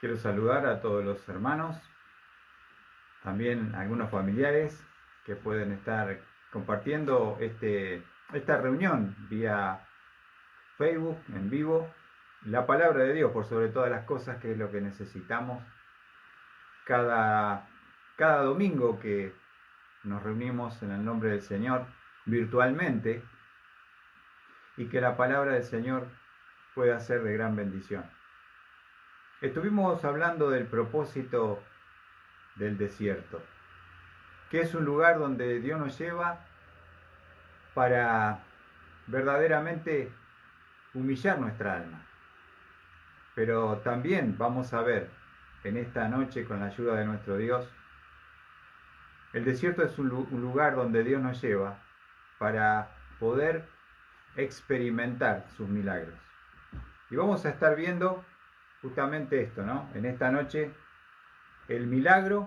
Quiero saludar a todos los hermanos, también a algunos familiares que pueden estar compartiendo esta reunión vía Facebook en vivo. La palabra de Dios por sobre todas las cosas, que es lo que necesitamos cada, cada domingo que nos reunimos en el nombre del Señor virtualmente, y que la palabra del Señor pueda ser de gran bendición. Estuvimos hablando del propósito del desierto, que es un lugar donde Dios nos lleva para verdaderamente humillar nuestra alma. Pero también vamos a ver en esta noche, con la ayuda de nuestro Dios, el desierto es un lugar donde Dios nos lleva para poder experimentar sus milagros. Y vamos a estar viendo justamente esto, ¿no? En esta noche, el milagros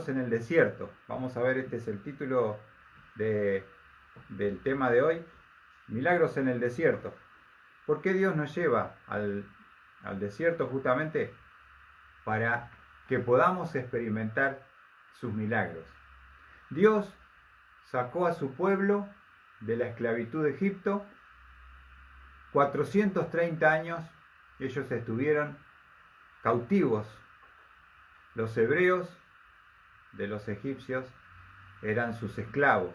en el desierto. Vamos a ver, este es el título del tema de hoy, milagros en el desierto. ¿Por qué Dios nos lleva al desierto? Justamente para que podamos experimentar sus milagros. Dios sacó a su pueblo de la esclavitud de Egipto. 430 años ellos estuvieron cautivos. Los hebreos de los egipcios eran sus esclavos,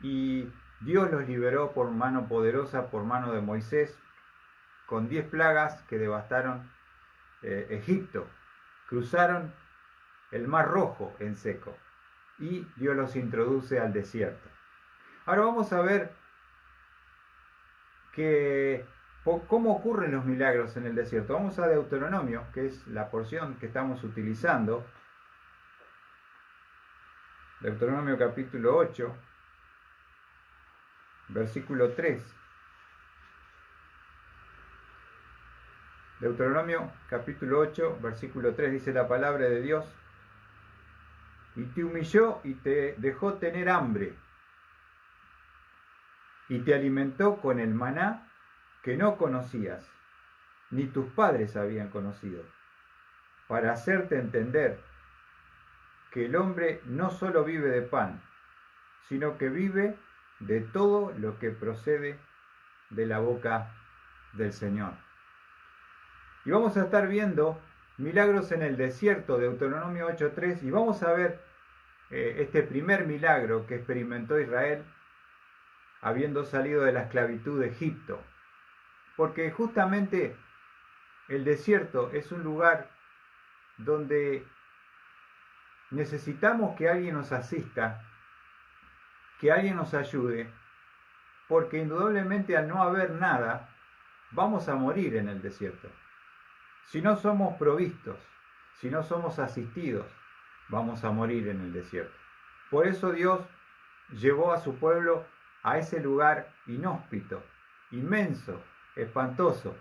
y Dios los liberó por mano poderosa, por mano de Moisés, con 10 plagas que devastaron Egipto. Cruzaron el Mar Rojo en seco y Dios los introduce al desierto. Ahora vamos a ver cómo ocurren los milagros en el desierto. Vamos a Deuteronomio, que es la porción que estamos utilizando. Deuteronomio capítulo 8, versículo 3. Deuteronomio capítulo 8, versículo 3, dice la palabra de Dios: y te humilló y te dejó tener hambre, y te alimentó con el maná que no conocías, ni tus padres habían conocido, para hacerte entender que el hombre no solo vive de pan, sino que vive de todo lo que procede de la boca del Señor. Y vamos a estar viendo milagros en el desierto, Deuteronomio 8:3, y vamos a ver este primer milagro que experimentó Israel habiendo salido de la esclavitud de Egipto. Porque justamente el desierto es un lugar donde necesitamos que alguien nos asista, que alguien nos ayude, porque indudablemente al no haber nada, vamos a morir en el desierto. Si no somos provistos, si no somos asistidos, vamos a morir en el desierto. Por eso Dios llevó a su pueblo a ese lugar inhóspito, inmenso, espantoso,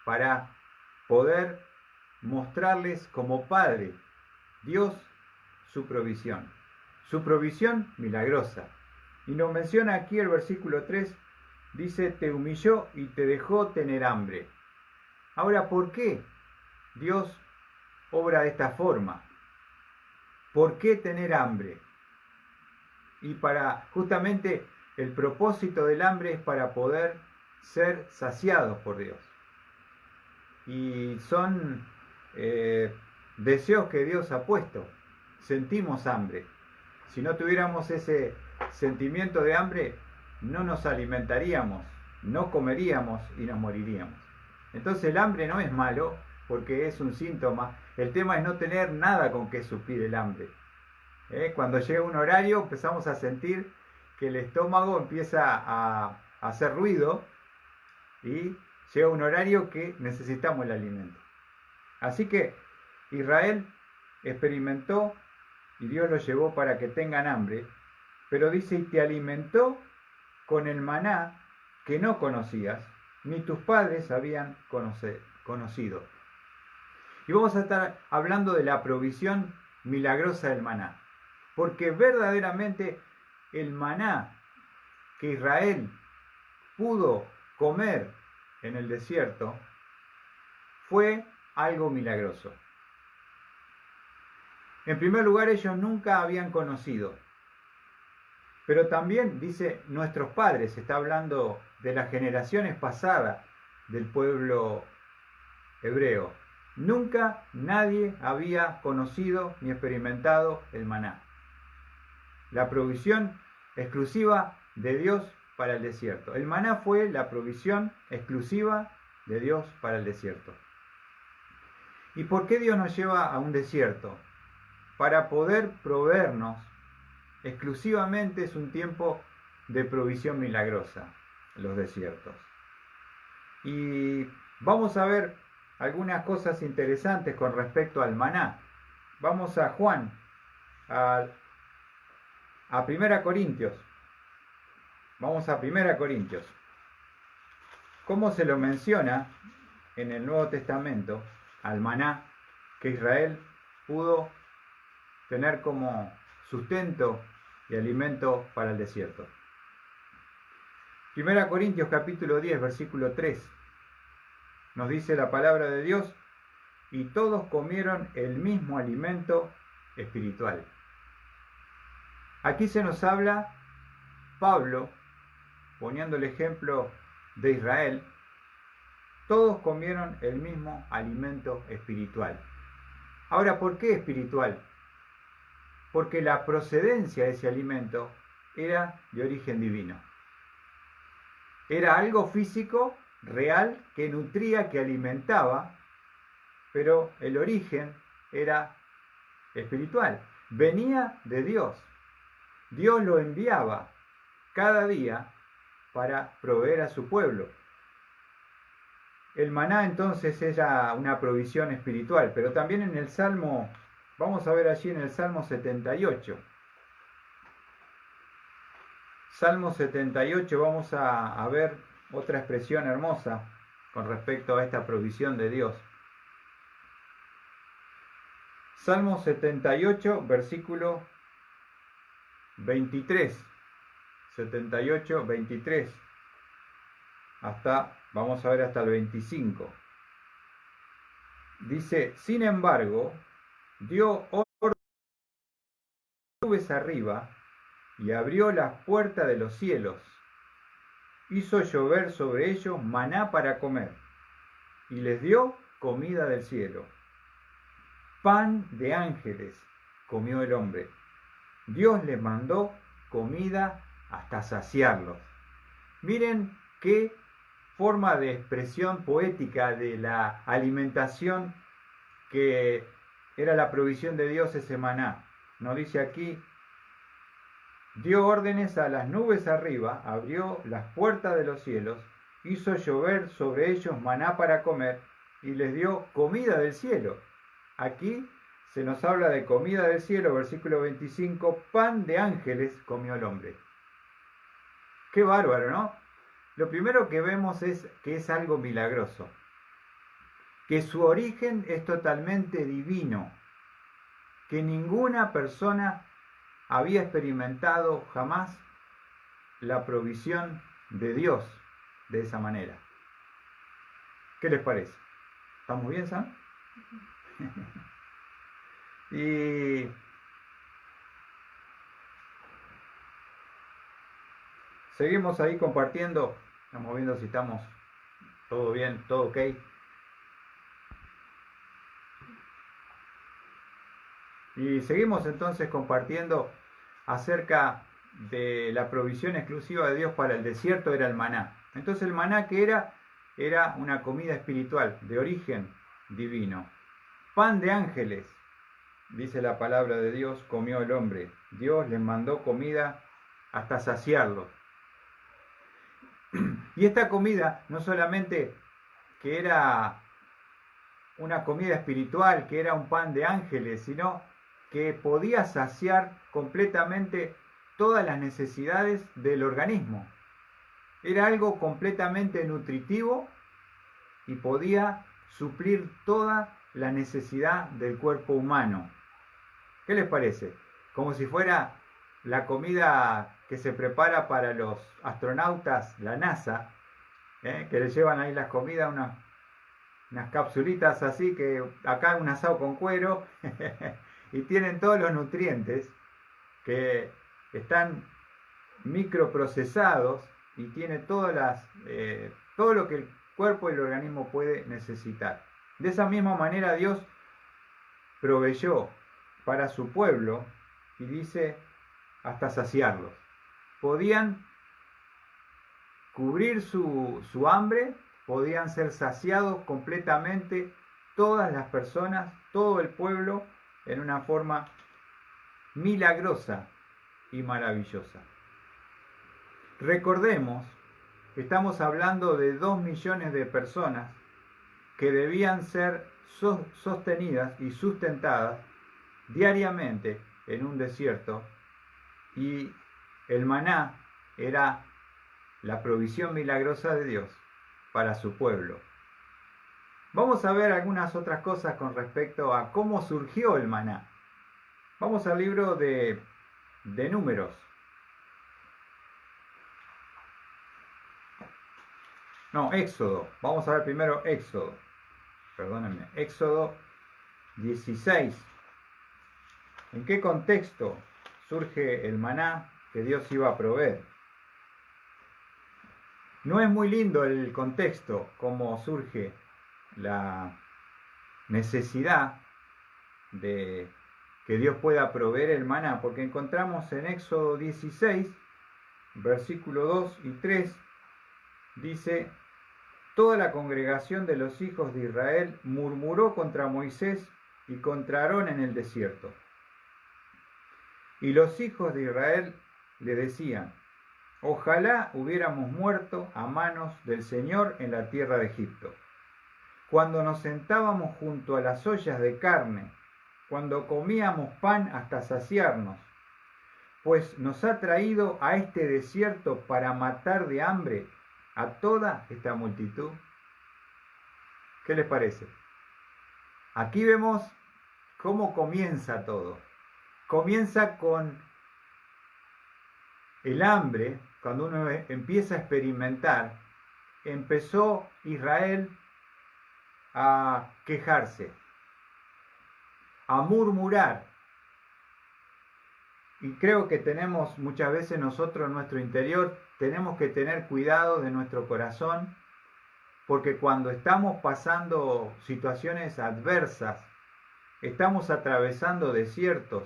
para poder mostrarles como Padre, Dios, su provisión milagrosa. Y nos menciona aquí el versículo 3, dice: te humilló y te dejó tener hambre. Ahora, ¿por qué Dios obra de esta forma? ¿Por qué tener hambre? Y justamente el propósito del hambre es para poder ser saciados por Dios. Y son deseos que Dios ha puesto. Sentimos hambre. Si no tuviéramos ese sentimiento de hambre, no nos alimentaríamos, no comeríamos y nos moriríamos. Entonces el hambre no es malo, porque es un síntoma. El tema es no tener nada con que suplir el hambre. Cuando llega un horario empezamos a sentir que el estómago empieza a hacer ruido, y llega un horario que necesitamos el alimento. Así que Israel experimentó y Dios los llevó para que tengan hambre, pero dice: y te alimentó con el maná que no conocías, ni tus padres habían conocido. Y vamos a estar hablando de la provisión milagrosa del maná, porque verdaderamente el maná que Israel pudo comer en el desierto fue algo milagroso. En primer lugar, ellos nunca habían conocido, pero también dice nuestros padres, está hablando de las generaciones pasadas del pueblo hebreo. Nunca nadie había conocido ni experimentado el maná. La provisión exclusiva de Dios para el desierto. El maná fue la provisión exclusiva de Dios para el desierto. ¿Y por qué Dios nos lleva a un desierto? Para poder proveernos exclusivamente. Es un tiempo de provisión milagrosa, los desiertos. Y vamos a ver algunas cosas interesantes con respecto al maná. Vamos a Juan, a 1 Corintios. Vamos a 1 Corintios. ¿Cómo se lo menciona en el Nuevo Testamento al maná que Israel pudo tener como sustento y alimento para el desierto? 1 Corintios capítulo 10, versículo 3. Nos dice la palabra de Dios: y todos comieron el mismo alimento espiritual. Aquí se nos habla Pablo, poniendo el ejemplo de Israel. Todos comieron el mismo alimento espiritual. Ahora, ¿por qué espiritual? Porque la procedencia de ese alimento era de origen divino. Era algo físico, real, que nutría, que alimentaba, pero el origen era espiritual. Venía de Dios. Dios lo enviaba cada día para proveer a su pueblo. El maná entonces era una provisión espiritual, pero también en el Salmo, vamos a ver allí en el Salmo 78. Salmo 78, vamos a ver otra expresión hermosa con respecto a esta provisión de Dios. Salmo 78, versículo 23. 78, 23. Vamos a ver hasta el 25. Dice: sin embargo, dio orden nubes arriba y abrió las puertas de los cielos. Hizo llover sobre ellos maná para comer y les dio comida del cielo. Pan de ángeles comió el hombre. Dios les mandó comida hasta saciarlos. Miren qué forma de expresión poética de la alimentación que era la provisión de Dios ese maná. Nos dice aquí: dio órdenes a las nubes arriba, abrió las puertas de los cielos, hizo llover sobre ellos maná para comer y les dio comida del cielo. Aquí se nos habla de comida del cielo, versículo 25, pan de ángeles comió el hombre. Qué bárbaro, ¿no? Lo primero que vemos es que es algo milagroso, que su origen es totalmente divino, que ninguna persona había experimentado jamás la provisión de Dios de esa manera. ¿Qué les parece? ¿Estamos bien, Sam? Y seguimos ahí compartiendo. Estamos viendo si estamos todo bien, todo ok. Y seguimos entonces compartiendo acerca de la provisión exclusiva de Dios para el desierto. Era el maná. Entonces el maná, que era una comida espiritual de origen divino. Pan de ángeles, dice la palabra de Dios, comió el hombre. Dios les mandó comida hasta saciarlo. Y esta comida no solamente que era una comida espiritual, que era un pan de ángeles, sino que podía saciar completamente todas las necesidades del organismo. Era algo completamente nutritivo y podía suplir toda la necesidad del cuerpo humano. ¿Qué les parece? Como si fuera la comida que se prepara para los astronautas, la NASA, que les llevan ahí las comidas, unas capsulitas así que acá un asado con cuero y tienen todos los nutrientes que están microprocesados y tiene todo lo que el cuerpo y el organismo puede necesitar. De esa misma manera Dios proveyó para su pueblo y dice hasta saciarlos. Podían cubrir su hambre, podían ser saciados completamente todas las personas, todo el pueblo, en una forma milagrosa y maravillosa. Recordemos que estamos hablando de 2 millones de personas que debían ser sostenidas y sustentadas diariamente en un desierto, y el maná era la provisión milagrosa de Dios para su pueblo. Vamos a ver algunas otras cosas con respecto a cómo surgió el maná. Vamos al libro de Números. No, Éxodo. Vamos a ver primero Éxodo. Perdónenme. Éxodo 16. ¿En qué contexto surge el maná que Dios iba a proveer? No es muy lindo el contexto, cómo surge la necesidad de que Dios pueda proveer el maná, porque encontramos en Éxodo 16, versículo 2 y 3, dice: toda la congregación de los hijos de Israel murmuró contra Moisés y contra Aarón en el desierto. Y los hijos de Israel le decían: ojalá hubiéramos muerto a manos del Señor en la tierra de Egipto, cuando nos sentábamos junto a las ollas de carne, cuando comíamos pan hasta saciarnos, pues nos ha traído a este desierto para matar de hambre a toda esta multitud. ¿Qué les parece? Aquí vemos cómo comienza todo. Comienza con el hambre. Cuando uno empieza a experimentar, empezó Israel a quejarse, a murmurar. Y creo que tenemos muchas veces nosotros en nuestro interior, tenemos que tener cuidado de nuestro corazón, porque cuando estamos pasando situaciones adversas, estamos atravesando desiertos,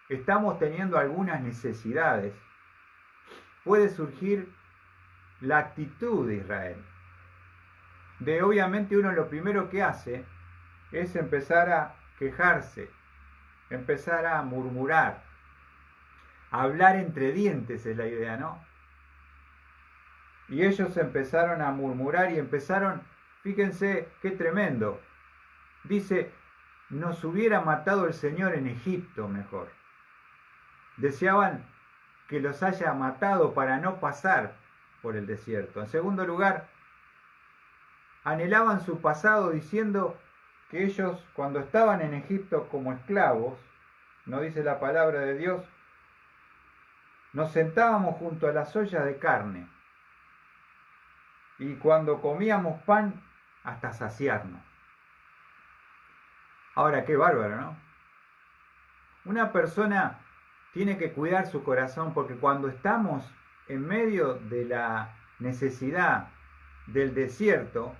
estamos teniendo algunas necesidades, puede surgir la actitud de Israel. Obviamente uno lo primero que hace es empezar a quejarse, empezar a murmurar, a hablar entre dientes es la idea, ¿no? Y ellos empezaron a murmurar y empezaron, fíjense qué tremendo, dice: nos hubiera matado el Señor en Egipto mejor. Deseaban que los haya matado para no pasar por el desierto. En segundo lugar, anhelaban su pasado diciendo que ellos, cuando estaban en Egipto como esclavos, no dice la palabra de Dios, nos sentábamos junto a las ollas de carne y cuando comíamos pan hasta saciarnos. Ahora, qué bárbaro, ¿no? Una persona tiene que cuidar su corazón, porque cuando estamos en medio de la necesidad del desierto,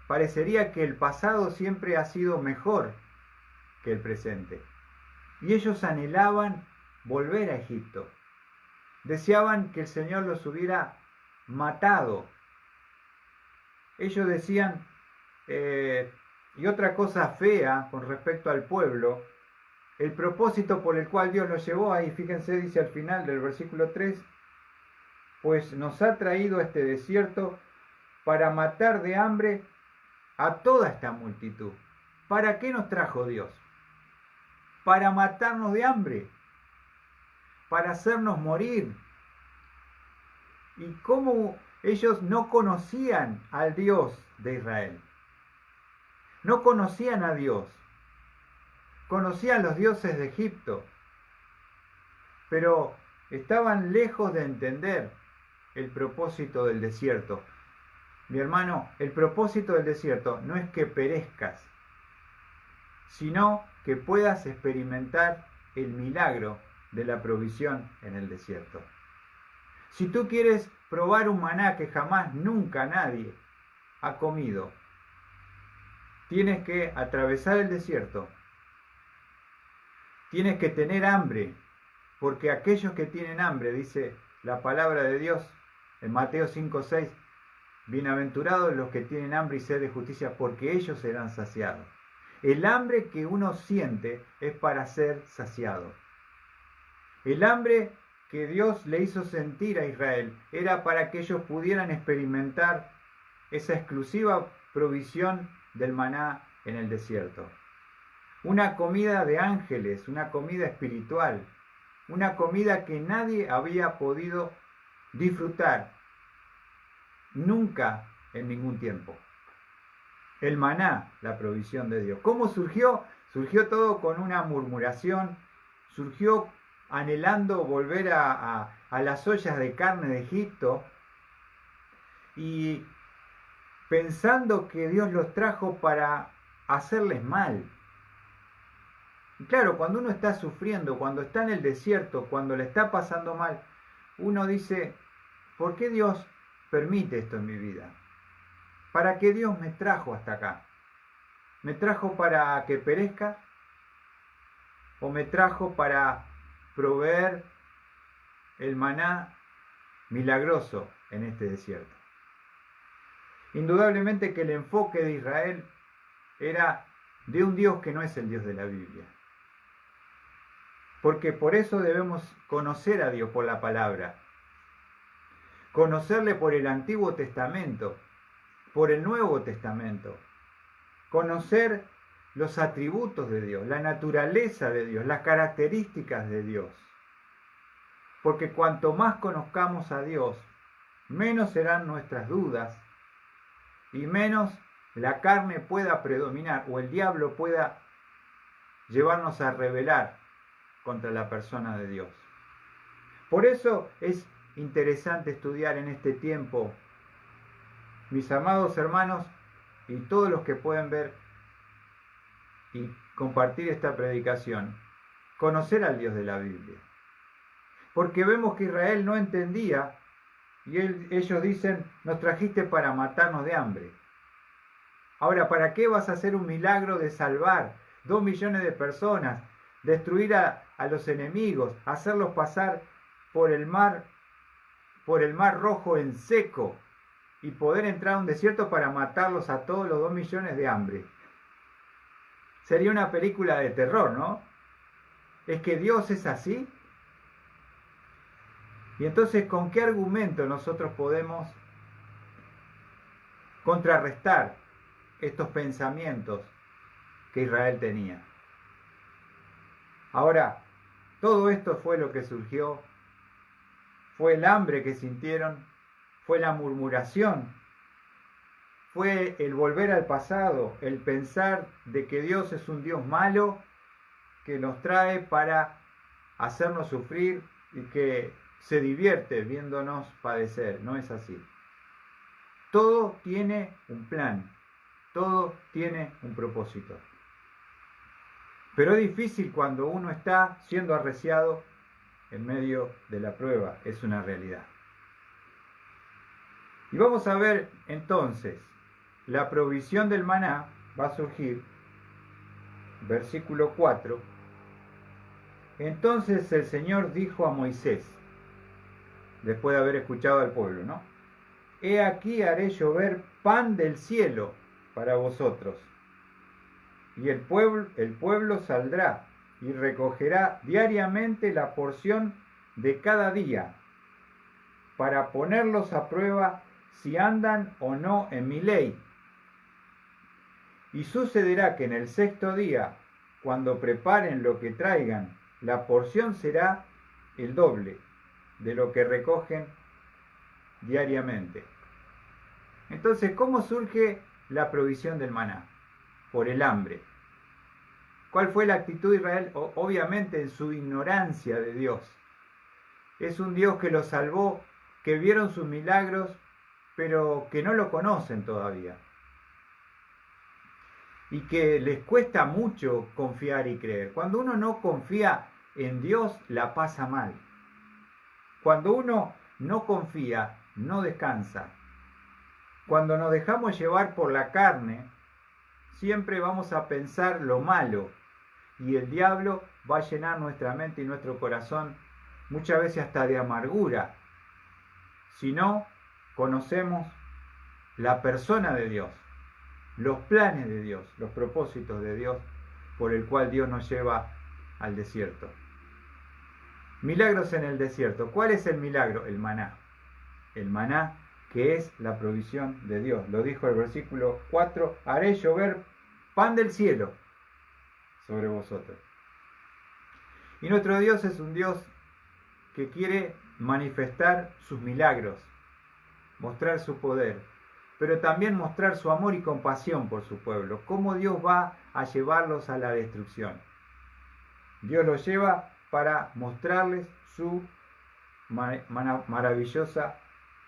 parecería que el pasado siempre ha sido mejor que el presente. Y ellos anhelaban volver a Egipto. Deseaban que el Señor los hubiera matado. Ellos decían, y otra cosa fea con respecto al pueblo, el propósito por el cual Dios los llevó ahí, fíjense, dice al final del versículo 3, pues nos ha traído a este desierto para matar de hambre a toda esta multitud. ¿Para qué nos trajo Dios? Para matarnos de hambre, para hacernos morir. Y cómo ellos no conocían al Dios de Israel, no conocían a Dios, conocían los dioses de Egipto, pero estaban lejos de entender el propósito del desierto. mi hermano, el propósito del desierto no es que perezcas, sino que puedas experimentar el milagro de la provisión en el desierto. Si tú quieres probar un maná que jamás, nunca nadie ha comido, tienes que atravesar el desierto, tienes que tener hambre, porque aquellos que tienen hambre, dice la palabra de Dios en Mateo 5:6, bienaventurados los que tienen hambre y sed de justicia, porque ellos serán saciados. El hambre que uno siente es para ser saciado. El hambre que Dios le hizo sentir a Israel era para que ellos pudieran experimentar esa exclusiva provisión del maná en el desierto. Una comida de ángeles, una comida espiritual, una comida que nadie había podido disfrutar nunca en ningún tiempo. El maná, la provisión de Dios. ¿Cómo surgió? Surgió todo con una murmuración, surgió anhelando volver a las ollas de carne de Egipto y pensando que Dios los trajo para hacerles mal. Y claro, cuando uno está sufriendo, cuando está en el desierto, cuando le está pasando mal, uno dice, ¿por qué Dios permite esto en mi vida? ¿Para qué Dios me trajo hasta acá? ¿Me trajo para que perezca? ¿O me trajo para proveer el maná milagroso en este desierto? Indudablemente que el enfoque de Israel era de un Dios que no es el Dios de la Biblia. Porque por eso debemos conocer a Dios por la palabra. Conocerle por el Antiguo Testamento, por el Nuevo Testamento. Conocer los atributos de Dios, la naturaleza de Dios, las características de Dios. Porque cuanto más conozcamos a Dios, menos serán nuestras dudas y menos la carne pueda predominar o el diablo pueda llevarnos a rebelar contra la persona de Dios. Por eso es interesante estudiar en este tiempo, mis amados hermanos y todos los que pueden ver y compartir esta predicación, conocer al Dios de la Biblia. Porque vemos que Israel no entendía y ellos dicen, nos trajiste para matarnos de hambre. Ahora, ¿para qué vas a hacer un milagro de salvar 2 millones de personas, destruir a los enemigos, hacerlos pasar por el mar Rojo en seco y poder entrar a un desierto para matarlos a todos los 2 millones de hambre? Sería una película de terror, ¿no? ¿Es que Dios es así? Y entonces, ¿con qué argumento nosotros podemos contrarrestar estos pensamientos que Israel tenía? Ahora, todo esto fue lo que surgió, fue el hambre que sintieron, fue la murmuración, fue el volver al pasado, el pensar de que Dios es un Dios malo que nos trae para hacernos sufrir y que se divierte viéndonos padecer. No es así. Todo tiene un plan, todo tiene un propósito. Pero es difícil cuando uno está siendo arreciado en medio de la prueba, es una realidad. Y vamos a ver entonces, la provisión del maná va a surgir, versículo 4. Entonces el Señor dijo a Moisés, después de haber escuchado al pueblo, ¿no? He aquí haré llover pan del cielo para vosotros. Y el pueblo saldrá y recogerá diariamente la porción de cada día, para ponerlos a prueba si andan o no en mi ley. Y sucederá que en el 6º día, cuando preparen lo que traigan, la porción será el doble de lo que recogen diariamente. Entonces, ¿cómo surge la provisión del maná? Por el hambre. ¿Cuál fue la actitud de Israel? Obviamente en su ignorancia de Dios. Es un Dios que los salvó, que vieron sus milagros pero que no lo conocen todavía. Y que les cuesta mucho confiar y creer. Cuando uno no confía en Dios, la pasa mal. Cuando uno no confía, no descansa. Cuando nos dejamos llevar por la carne, siempre vamos a pensar lo malo. Y el diablo va a llenar nuestra mente y nuestro corazón, muchas veces hasta de amargura, si no conocemos la persona de Dios, los planes de Dios, los propósitos de Dios, por el cual Dios nos lleva al desierto. Milagros en el desierto. ¿Cuál es el milagro? El maná. El maná, que es la provisión de Dios. Lo dijo el versículo 4, haré llover pan del cielo sobre vosotros. Y nuestro Dios es un Dios que quiere manifestar sus milagros, mostrar su poder, pero también mostrar su amor y compasión por su pueblo. Cómo Dios va a llevarlos a la destrucción. Dios los lleva para mostrarles su maravillosa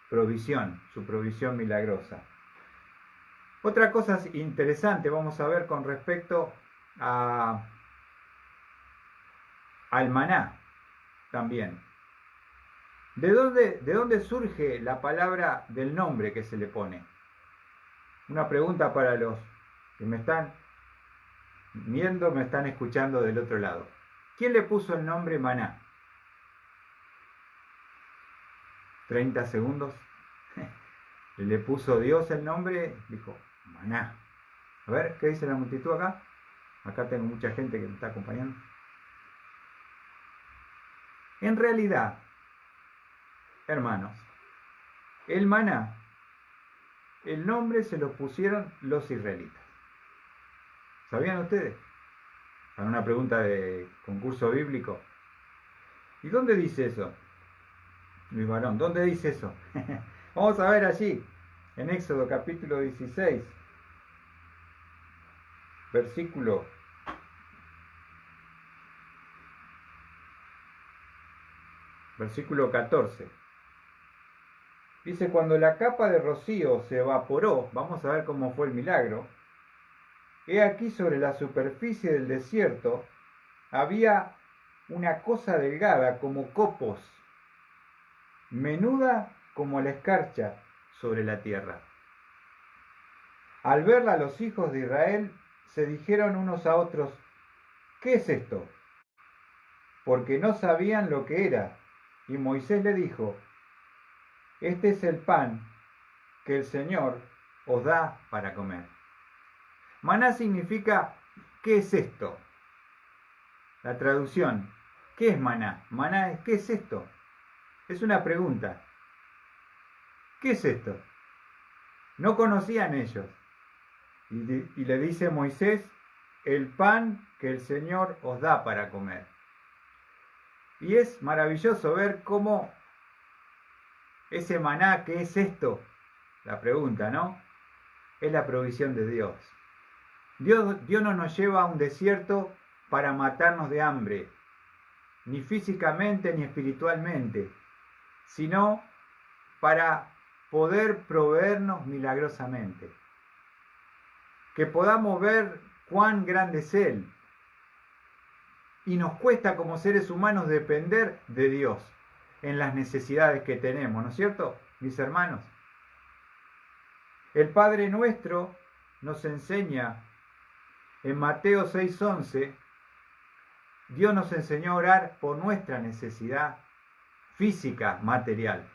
provisión, su provisión milagrosa. Otra cosa interesante vamos a ver con respecto al maná también. ¿De dónde surge la palabra del nombre que se le pone? Una pregunta para los que me están viendo, me están escuchando del otro lado. ¿Quién le puso el nombre maná? 30 segundos. Le puso Dios el nombre, dijo maná. A ver, ¿qué dice la multitud acá? Acá tengo mucha gente que me está acompañando. En realidad, hermanos, el maná, el nombre se lo pusieron los israelitas. ¿Sabían ustedes? Para una pregunta de concurso bíblico. ¿Y dónde dice eso? Luis Barón, ¿dónde dice eso? Vamos a ver allí, en Éxodo capítulo 16, versículo 14. Dice, cuando la capa de rocío se evaporó, vamos a ver cómo fue el milagro, he aquí sobre la superficie del desierto había una cosa delgada como copos, menuda como la escarcha sobre la tierra. Al verla los hijos de Israel se dijeron unos a otros, ¿qué es esto? Porque no sabían lo que era. Y Moisés le dijo, este es el pan que el Señor os da para comer. Maná significa, ¿qué es esto? La traducción, ¿qué es maná? Maná es, ¿qué es esto? Es una pregunta. ¿Qué es esto? No conocían ellos. Y le dice Moisés, el pan que el Señor os da para comer. Y es maravilloso ver cómo ese maná, ¿qué es esto? La pregunta, ¿no? Es la provisión de Dios. Dios no nos lleva a un desierto para matarnos de hambre, ni físicamente ni espiritualmente, sino para poder proveernos milagrosamente. Que podamos ver cuán grande es Él. Y nos cuesta como seres humanos depender de Dios en las necesidades que tenemos, ¿no es cierto, mis hermanos? El Padre Nuestro nos enseña en Mateo 6:11, Dios nos enseñó a orar por nuestra necesidad física, material.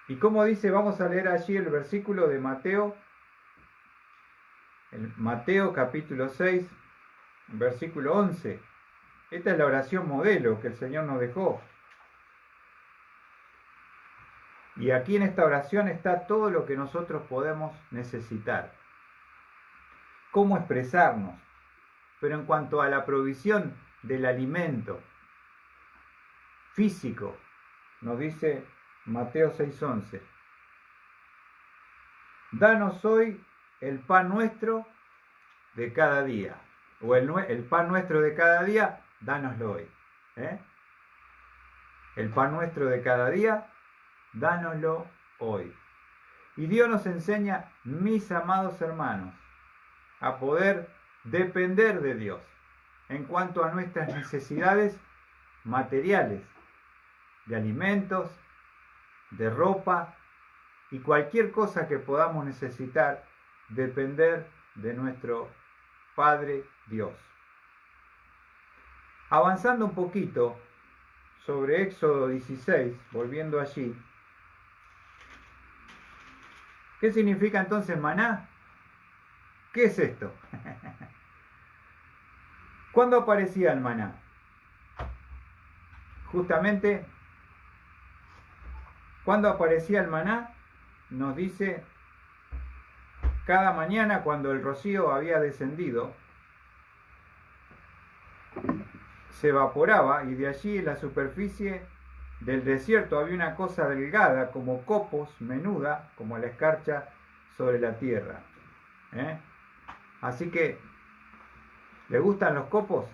Y como dice, vamos a leer allí el versículo de Mateo, Mateo capítulo 6, versículo 11. Esta es la oración modelo que el Señor nos dejó. Y aquí en esta oración está todo lo que nosotros podemos necesitar. Cómo expresarnos. Pero en cuanto a la provisión del alimento físico, nos dice Mateo 6:11. Danos hoy el pan nuestro de cada día. O el pan nuestro de cada día, dánoslo hoy. El pan nuestro de cada día, dánoslo hoy. Y Dios nos enseña, mis amados hermanos, a poder depender de Dios en cuanto a nuestras necesidades materiales, de alimentos, de ropa y cualquier cosa que podamos necesitar, depender de nuestro Padre Dios. Avanzando un poquito sobre Éxodo 16, volviendo allí, ¿qué significa entonces maná? ¿Qué es esto? ¿Cuándo aparecía el maná? Justamente, cuando aparecía el maná, nos dice, cada mañana cuando el rocío había descendido, se evaporaba y de allí en la superficie del desierto había una cosa delgada como copos, menuda como la escarcha sobre la tierra. Así que, ¿le gustan los copos?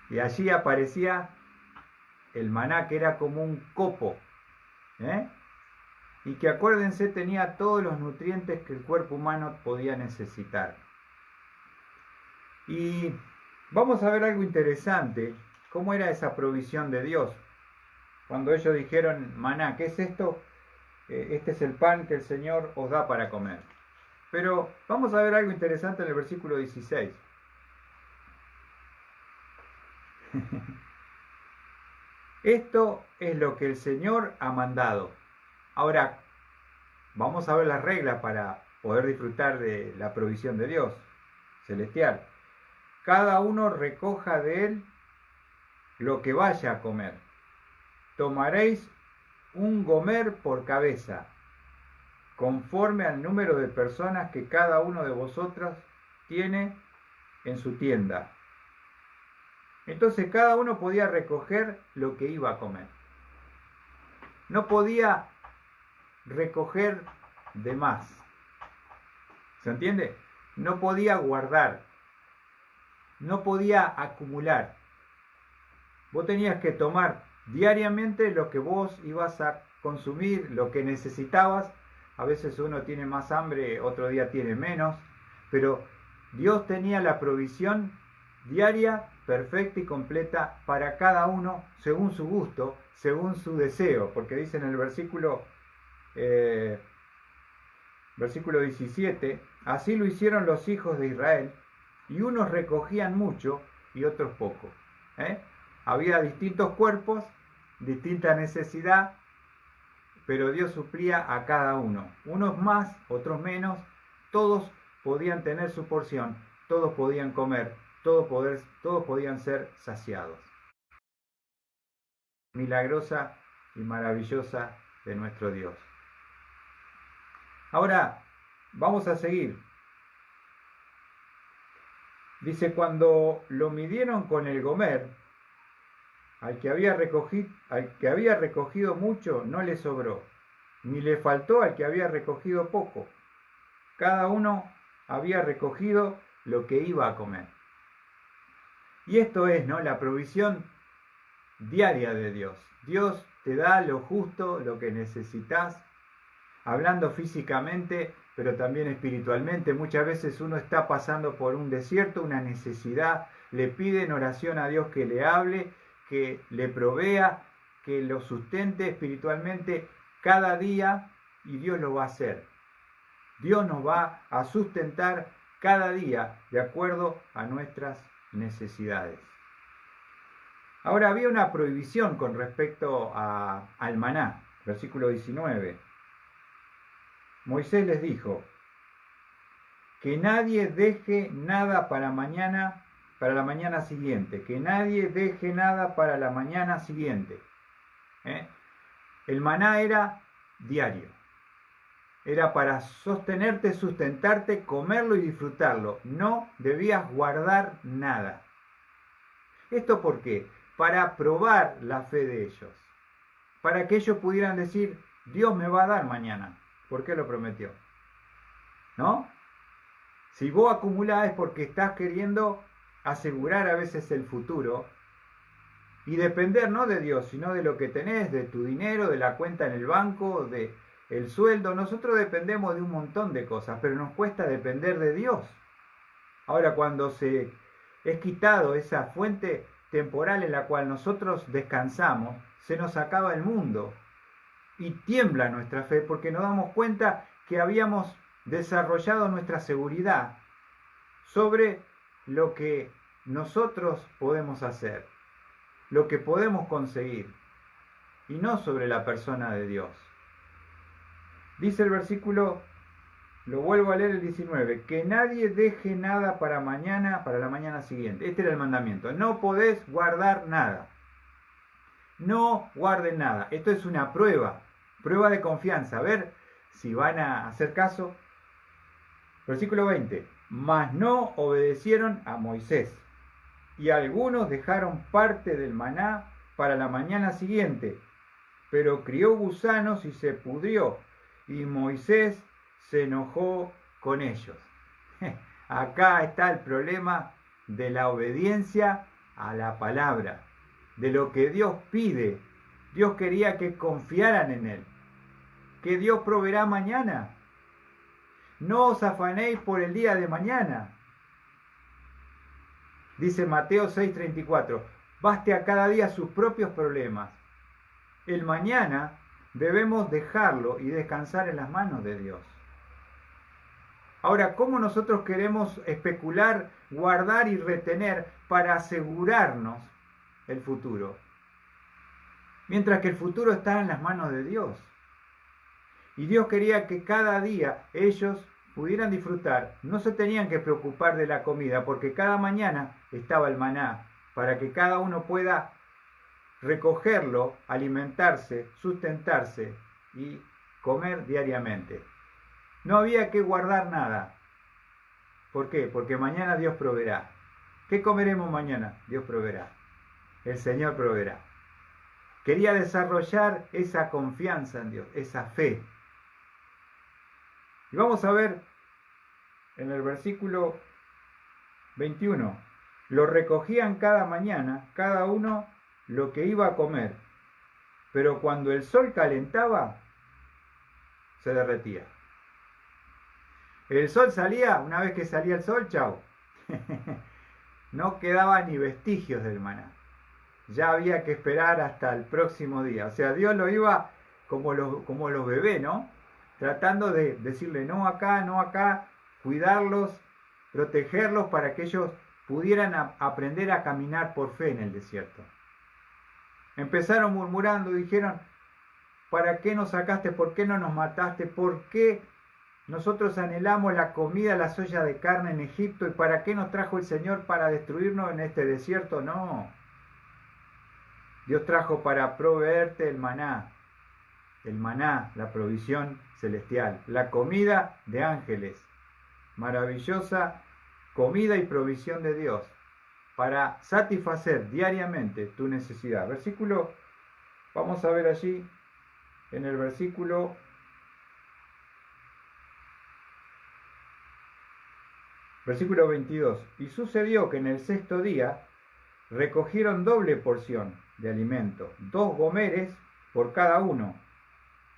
Y allí aparecía el maná, que era como un copo, y que, acuérdense, tenía todos los nutrientes que el cuerpo humano podía necesitar. Y vamos a ver algo interesante, cómo era esa provisión de Dios. Cuando ellos dijeron, maná, ¿qué es esto? Este es el pan que el Señor os da para comer. Pero vamos a ver algo interesante en el versículo 16. Esto es lo que el Señor ha mandado. Ahora, vamos a ver las reglas para poder disfrutar de la provisión de Dios celestial. Cada uno recoja de él lo que vaya a comer. Tomaréis un gomer por cabeza, conforme al número de personas que cada uno de vosotros tiene en su tienda. Entonces cada uno podía recoger lo que iba a comer. No podía recoger de más. ¿Se entiende? No podía guardar. No podía acumular. Vos tenías que tomar diariamente lo que vos ibas a consumir, lo que necesitabas. A veces uno tiene más hambre, otro día tiene menos, pero Dios tenía la provisión diaria, perfecta y completa para cada uno, según su gusto, según su deseo, porque dice en el versículo 17, así lo hicieron los hijos de Israel, y unos recogían mucho y otros poco. Había distintos cuerpos, distinta necesidad, pero Dios suplía a cada uno. Unos más, otros menos, todos podían tener su porción, todos podían comer, todos podían ser saciados. Milagrosa y maravillosa de nuestro Dios. Ahora, vamos a seguir. Dice, cuando lo midieron con el gomer, al que había recogido mucho no le sobró, ni le faltó al que había recogido poco. Cada uno había recogido lo que iba a comer. Y esto es, ¿no?, la provisión diaria de Dios. Dios te da lo justo, lo que necesitas, hablando físicamente, pero también espiritualmente. Muchas veces uno está pasando por un desierto, una necesidad, le pide en oración a Dios que le hable, que le provea, que lo sustente espiritualmente cada día, y Dios lo va a hacer. Dios nos va a sustentar cada día de acuerdo a nuestras necesidades. Ahora, había una prohibición con respecto al maná, versículo 19. Moisés les dijo, que nadie deje nada para la mañana siguiente, que nadie deje nada para la mañana siguiente. El maná era diario, era para sostenerte, sustentarte, comerlo y disfrutarlo. No debías guardar nada. ¿Esto por qué? Para probar la fe de ellos, para que ellos pudieran decir, Dios me va a dar mañana, porque lo prometió. ¿No? Si vos acumulás es porque estás queriendo asegurar a veces el futuro, y depender no de Dios, sino de lo que tenés, de tu dinero, de la cuenta en el banco, de el sueldo. Nosotros dependemos de un montón de cosas, pero nos cuesta depender de Dios. Ahora, cuando se es quitado esa fuente temporal en la cual nosotros descansamos, se nos acaba el mundo y tiembla nuestra fe porque nos damos cuenta que habíamos desarrollado nuestra seguridad sobre lo que nosotros podemos hacer, lo que podemos conseguir, y no sobre la persona de Dios. Dice el versículo, lo vuelvo a leer, el 19, que nadie deje nada para mañana, para la mañana siguiente. Este era el mandamiento. No podés guardar nada. No guarden nada. Esto es una prueba de confianza. A ver si van a hacer caso. Versículo 20. Mas no obedecieron a Moisés, y algunos dejaron parte del maná para la mañana siguiente, pero crió gusanos y se pudrió, y Moisés se enojó con ellos. Acá está el problema de la obediencia a la palabra, de lo que Dios pide. Dios quería que confiaran en Él, que Dios proveerá mañana. No os afanéis por el día de mañana. Dice Mateo 6:34, baste a cada día sus propios problemas. El mañana debemos dejarlo y descansar en las manos de Dios. Ahora, ¿cómo nosotros queremos especular, guardar y retener para asegurarnos el futuro? Mientras que el futuro está en las manos de Dios. Y Dios quería que cada día ellos pudieran disfrutar. No se tenían que preocupar de la comida, porque cada mañana estaba el maná, para que cada uno pueda recogerlo, alimentarse, sustentarse y comer diariamente. No había que guardar nada. ¿Por qué? Porque mañana Dios proveerá. ¿Qué comeremos mañana? Dios proveerá. El Señor proveerá. Quería desarrollar esa confianza en Dios, esa fe. Y vamos a ver en el versículo 21. Lo recogían cada mañana, cada uno lo que iba a comer. Pero cuando el sol calentaba, se derretía. El sol salía, una vez que salía el sol, chau. No quedaba ni vestigios del maná. Ya había que esperar hasta el próximo día. O sea, Dios lo iba como los bebés, ¿no? Tratando de decirle no acá, cuidarlos, protegerlos para que ellos pudieran aprender a caminar por fe en el desierto. Empezaron murmurando y dijeron, ¿para qué nos sacaste? ¿Por qué no nos mataste? ¿Por qué nosotros anhelamos la comida, la soya de carne en Egipto? ¿Y para qué nos trajo el Señor para destruirnos en este desierto? No. Dios trajo para proveerte el maná, la provisión celestial, la comida de ángeles, maravillosa comida y provisión de Dios, para satisfacer diariamente tu necesidad. Versículo, vamos a ver allí, en el versículo 22. Y sucedió que en el sexto día recogieron doble porción de alimento, 2 gomeres por cada uno.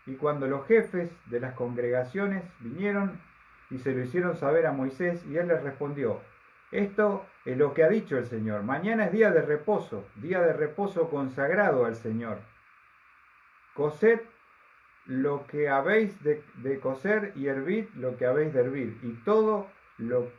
Y cuando los jefes de las congregaciones vinieron y se lo hicieron saber a Moisés, y él les respondió, esto es lo que ha dicho el Señor, mañana es día de reposo consagrado al Señor. Cosed lo que habéis de cocer y hervid lo que habéis de hervir, y todo lo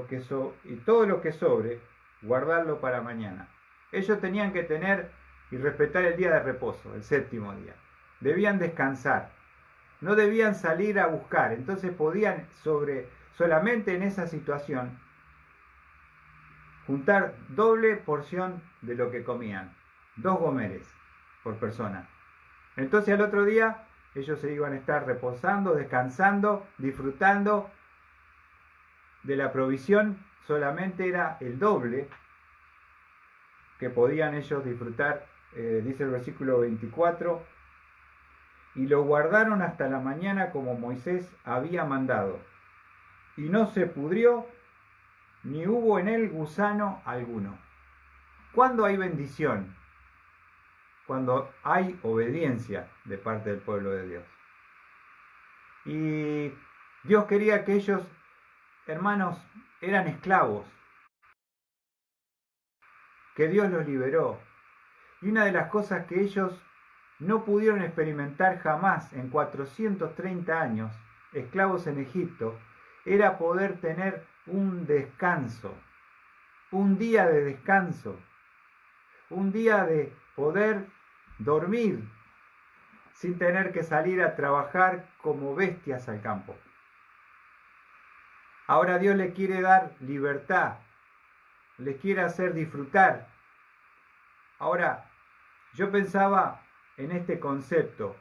que sobre, guardadlo para mañana. Ellos tenían que tener y respetar el día de reposo, el séptimo día. Debían descansar, no debían salir a buscar. Entonces podían solamente en esa situación juntar doble porción de lo que comían, 2 gomeres por persona. Entonces al otro día ellos se iban a estar reposando, descansando, disfrutando de la provisión. Solamente era el doble que podían ellos disfrutar, dice el versículo 24, y lo guardaron hasta la mañana como Moisés había mandado, y no se pudrió ni hubo en él gusano alguno. ¿Cuándo hay bendición? Cuando hay obediencia de parte del pueblo de Dios. Y Dios quería que ellos, hermanos, eran esclavos, que Dios los liberó. Y una de las cosas que ellos no pudieron experimentar jamás en 430 años, esclavos en Egipto, era poder tener un descanso, un día de descanso, un día de poder dormir sin tener que salir a trabajar como bestias al campo. Ahora Dios les quiere dar libertad, les quiere hacer disfrutar. Ahora, yo pensaba en este concepto.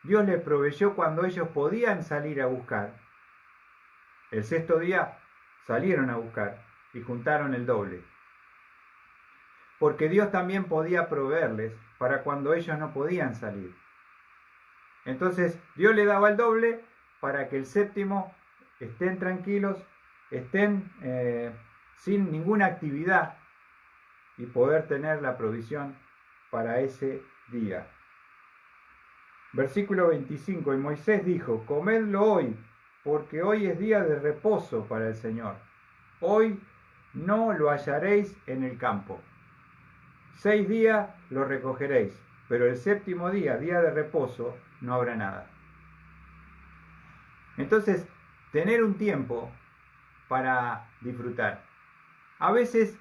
Dios les proveyó cuando ellos podían salir a buscar. El sexto día salieron a buscar y juntaron el doble. Porque Dios también podía proveerles para cuando ellos no podían salir. Entonces Dios le daba el doble para que el séptimo estén tranquilos, estén sin ninguna actividad y poder tener la provisión para ese día. Versículo 25, y Moisés dijo, comedlo hoy, porque hoy es día de reposo para el Señor. Hoy no lo hallaréis en el campo. 6 días lo recogeréis, pero el séptimo día, día de reposo, no habrá nada. Entonces, tener un tiempo para disfrutar. A veces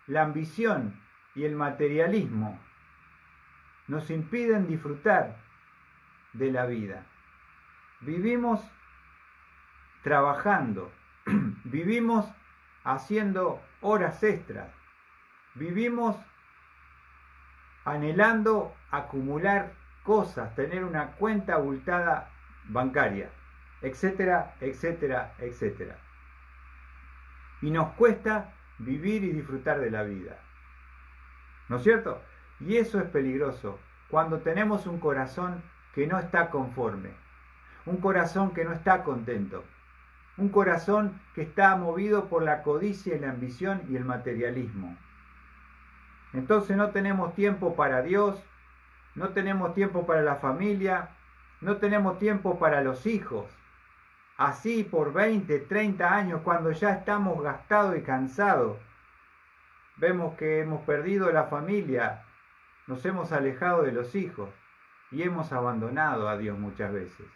la ambición y el materialismo nos impiden disfrutar de la vida. Vivimos trabajando, vivimos haciendo horas extras, vivimos anhelando acumular cosas, tener una cuenta abultada bancaria, etcétera, etcétera, etcétera. Y nos cuesta vivir y disfrutar de la vida. ¿No es cierto? Y eso es peligroso cuando tenemos un corazón que no está conforme, un corazón que no está contento, un corazón que está movido por la codicia y la ambición y el materialismo. Entonces no tenemos tiempo para Dios, no tenemos tiempo para la familia, no tenemos tiempo para los hijos. Así por 20, 30 años, cuando ya estamos gastados y cansados, vemos que hemos perdido la familia, nos hemos alejado de los hijos y hemos abandonado a Dios muchas veces.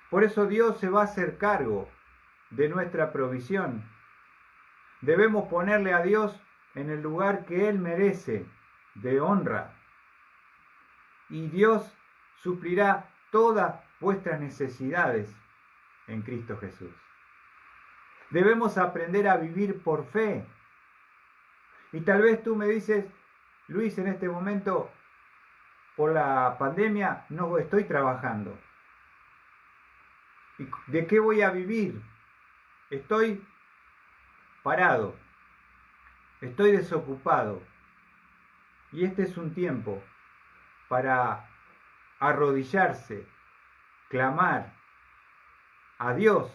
Por eso Dios se va a hacer cargo de nuestra provisión. Debemos ponerle a Dios en el lugar que Él merece, de honra. Y Dios suplirá todas vuestras necesidades en Cristo Jesús. Debemos aprender a vivir por fe. Y tal vez tú me dices, Luis, en este momento, por la pandemia, no estoy trabajando. ¿Y de qué voy a vivir? Estoy parado. Estoy desocupado. Y este es un tiempo para arrodillarse, clamar a Dios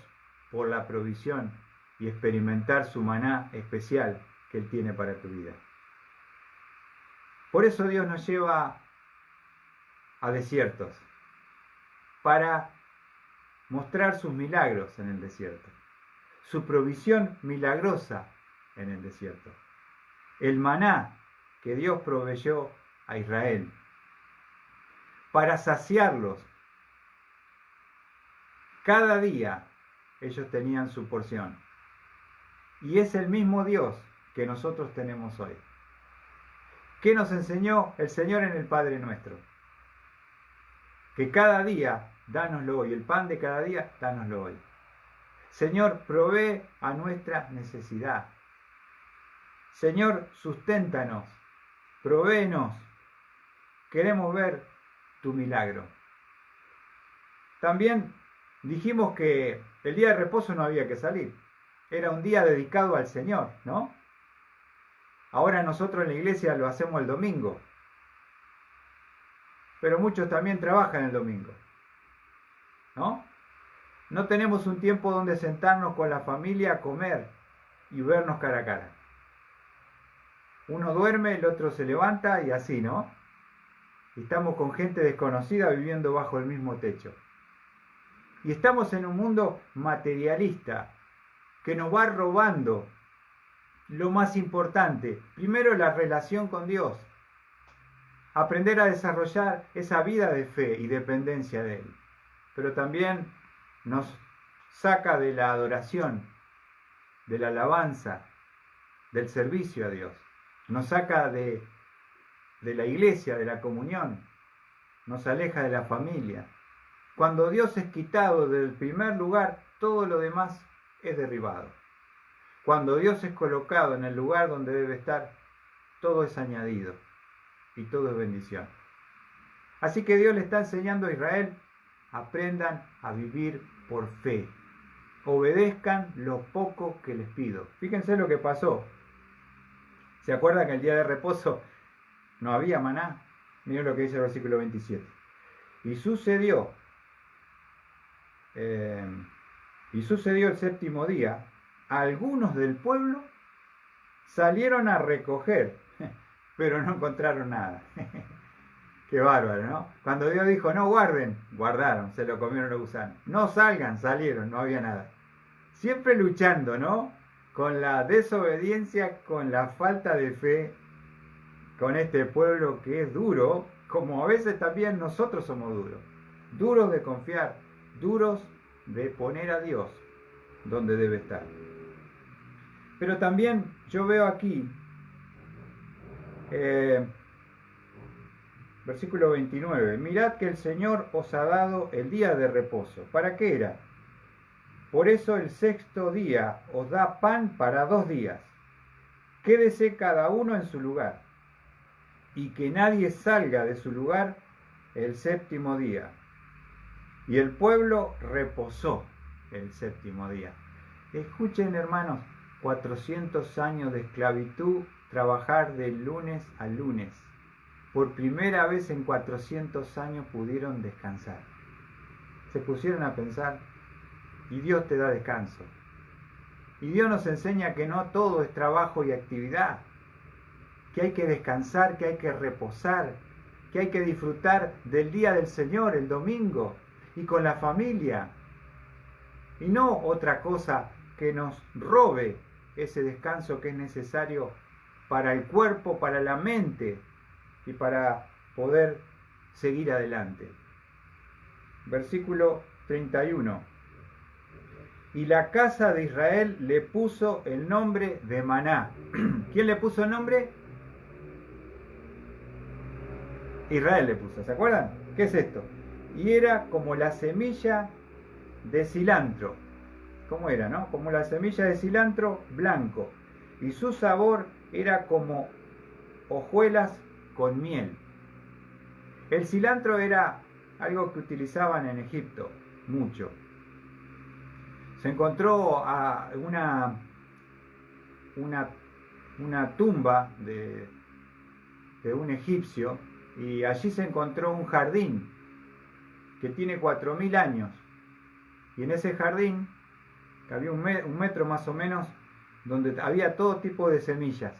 por la provisión y experimentar su maná especial que Él tiene para tu vida. Por eso Dios nos lleva a desiertos, para mostrar sus milagros en el desierto, su provisión milagrosa en el desierto, el maná que Dios proveyó a Israel, para saciarlos. Cada día ellos tenían su porción. Y es el mismo Dios que nosotros tenemos hoy. ¿Qué nos enseñó el Señor en el Padre Nuestro? Que cada día, dánoslo hoy. El pan de cada día, dánoslo hoy. Señor, provee a nuestra necesidad. Señor, susténtanos. Provéenos. Queremos ver tu milagro. También dijimos que el día de reposo no había que salir. Era un día dedicado al Señor, ¿no? Ahora nosotros en la iglesia lo hacemos el domingo. Pero muchos también trabajan el domingo, ¿no? No tenemos un tiempo donde sentarnos con la familia a comer, y vernos cara a cara. Uno duerme, el otro se levanta y así, ¿no? Estamos con gente desconocida viviendo bajo el mismo techo. Y estamos en un mundo materialista que nos va robando lo más importante. Primero, la relación con Dios. Aprender a desarrollar esa vida de fe y dependencia de Él. Pero también nos saca de la adoración, de la alabanza, del servicio a Dios. Nos saca de la iglesia, de la comunión. Nos aleja de la familia. Cuando Dios es quitado del primer lugar, todo lo demás es derribado. Cuando Dios es colocado en el lugar donde debe estar, todo es añadido y todo es bendición. Así que Dios le está enseñando a Israel: aprendan a vivir por fe. Obedezcan lo poco que les pido. Fíjense lo que pasó. ¿Se acuerdan que el día de reposo no había maná? Miren lo que dice el versículo 27. Y sucedió el séptimo día, algunos del pueblo salieron a recoger, pero no encontraron nada. Qué bárbaro, ¿no? Cuando Dios dijo, no guarden, guardaron, se lo comieron los gusanos. No salgan, salieron, no había nada. Siempre luchando, ¿no? Con la desobediencia, con la falta de fe, con este pueblo que es duro, como a veces también nosotros somos duros. Duros de confiar, duros de poner a Dios donde debe estar. Pero también yo veo aquí, versículo 29, mirad que el Señor os ha dado el día de reposo. ¿Para qué era? Por eso el sexto día os da pan para 2 días. Quédese cada uno en su lugar, y que nadie salga de su lugar el séptimo día. Y el pueblo reposó el séptimo día. Escuchen, hermanos, 400 años de esclavitud, trabajar de lunes a lunes. Por primera vez en 400 años pudieron descansar. Se pusieron a pensar, y Dios te da descanso. Y Dios nos enseña que no todo es trabajo y actividad, que hay que descansar, que hay que reposar, que hay que disfrutar del día del Señor, el domingo, y con la familia. Y no otra cosa que nos robe ese descanso que es necesario para el cuerpo, para la mente y para poder seguir adelante. Versículo 31. Y la casa de Israel le puso el nombre de Maná. ¿Quién le puso el nombre? Israel le puso, ¿se acuerdan? ¿Qué es esto? Y era como la semilla de cilantro. ¿Cómo era, no? Como la semilla de cilantro blanco. Y su sabor era como hojuelas con miel. El cilantro era algo que utilizaban en Egipto mucho. Se encontró una tumba de un egipcio, y allí se encontró un jardín que tiene 4000 años. Y en ese jardín, que había un metro más o menos, donde había todo tipo de semillas.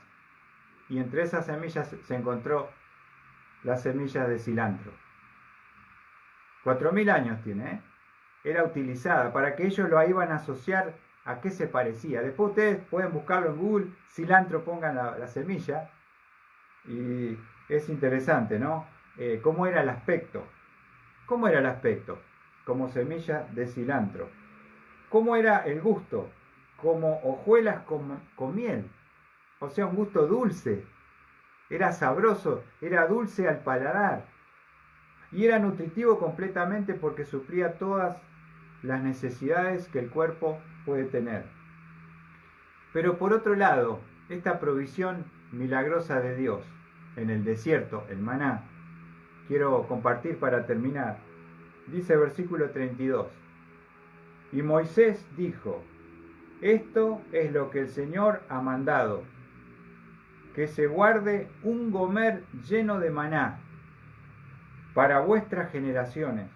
Y entre esas semillas se encontró la semilla de cilantro. 4000 años tiene, ¿eh? Era utilizada para que ellos lo iban a asociar a qué se parecía. Después ustedes pueden buscarlo en Google, cilantro, pongan la semilla, y es interesante, ¿no? ¿Cómo era el aspecto? ¿Cómo era el aspecto? Como semilla de cilantro. ¿Cómo era el gusto? Como hojuelas con miel. O sea, un gusto dulce. Era sabroso, era dulce al paladar. Y era nutritivo completamente porque suplía todas las necesidades que el cuerpo puede tener. Pero por otro lado, esta provisión milagrosa de Dios en el desierto, el maná, quiero compartir para terminar. Dice versículo 32. Y Moisés dijo, esto es lo que el Señor ha mandado, que se guarde un gomer lleno de maná para vuestras generaciones,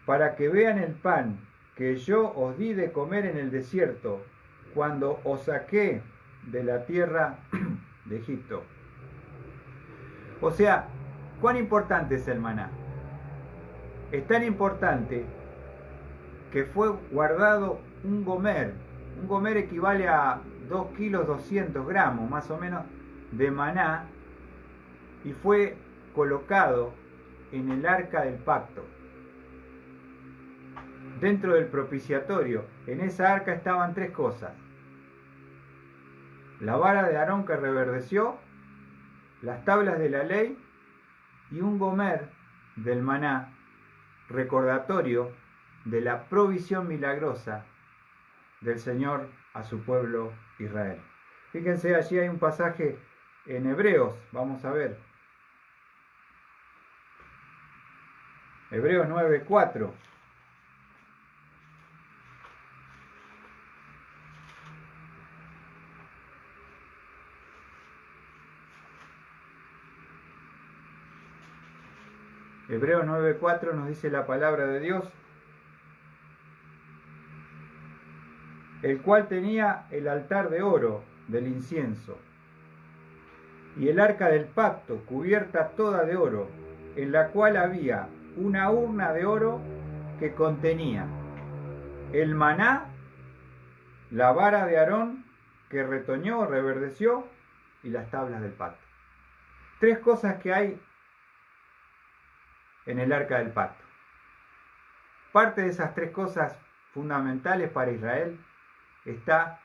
para que vean el pan que yo os di de comer en el desierto, cuando os saqué de la tierra de Egipto. O sea, ¿cuán importante es el maná? Es tan importante que fue guardado un gomer. Un gomer equivale a 2 kilos 200 gramos más o menos de maná, y fue colocado en el arca del pacto, dentro del propiciatorio. En esa arca estaban 3 cosas: la vara de Aarón que reverdeció, las tablas de la ley y un gomer del maná, recordatorio de la provisión milagrosa del Señor a su pueblo Israel. Fíjense, allí hay un pasaje en Hebreos, vamos a ver. Hebreos 9:4. Hebreos 9:4 nos dice la palabra de Dios: el cual tenía el altar de oro del incienso y el arca del pacto cubierta toda de oro, en la cual había una urna de oro que contenía el maná, la vara de Aarón que retoñó, reverdeció, y las tablas del pacto. 3 cosas que hay en el arca del pacto. Parte de esas 3 cosas fundamentales para Israel está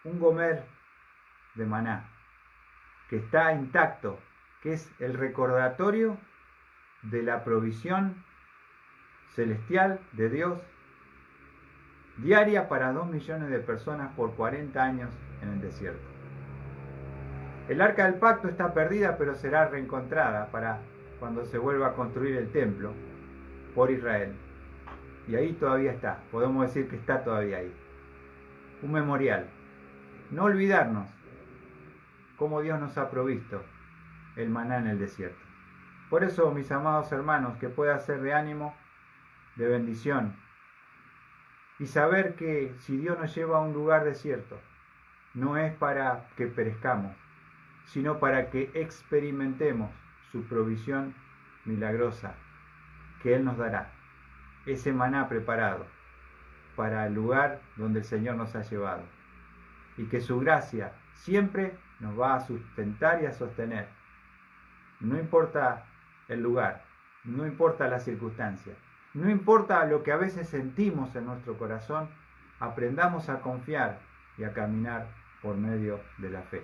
un gomer de maná, que está intacto, que es el recordatorio de la provisión celestial de Dios diaria para 2 millones de personas por 40 años en el desierto. El arca del pacto está perdida, pero será reencontrada para cuando se vuelva a construir el templo por Israel. Y ahí todavía está, podemos decir que está todavía ahí. Un memorial. No olvidarnos cómo Dios nos ha provisto el maná en el desierto. Por eso, mis amados hermanos, que pueda ser de ánimo, de bendición, y saber que si Dios nos lleva a un lugar desierto, no es para que perezcamos, sino para que experimentemos su provisión milagrosa que Él nos dará, ese maná preparado para el lugar donde el Señor nos ha llevado, y que su gracia siempre nos va a sustentar y a sostener. No importa el lugar, no importa la circunstancia, no importa lo que a veces sentimos en nuestro corazón, aprendamos a confiar y a caminar por medio de la fe.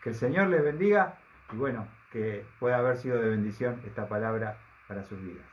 Que el Señor les bendiga y bueno, que pueda haber sido de bendición esta palabra para sus vidas.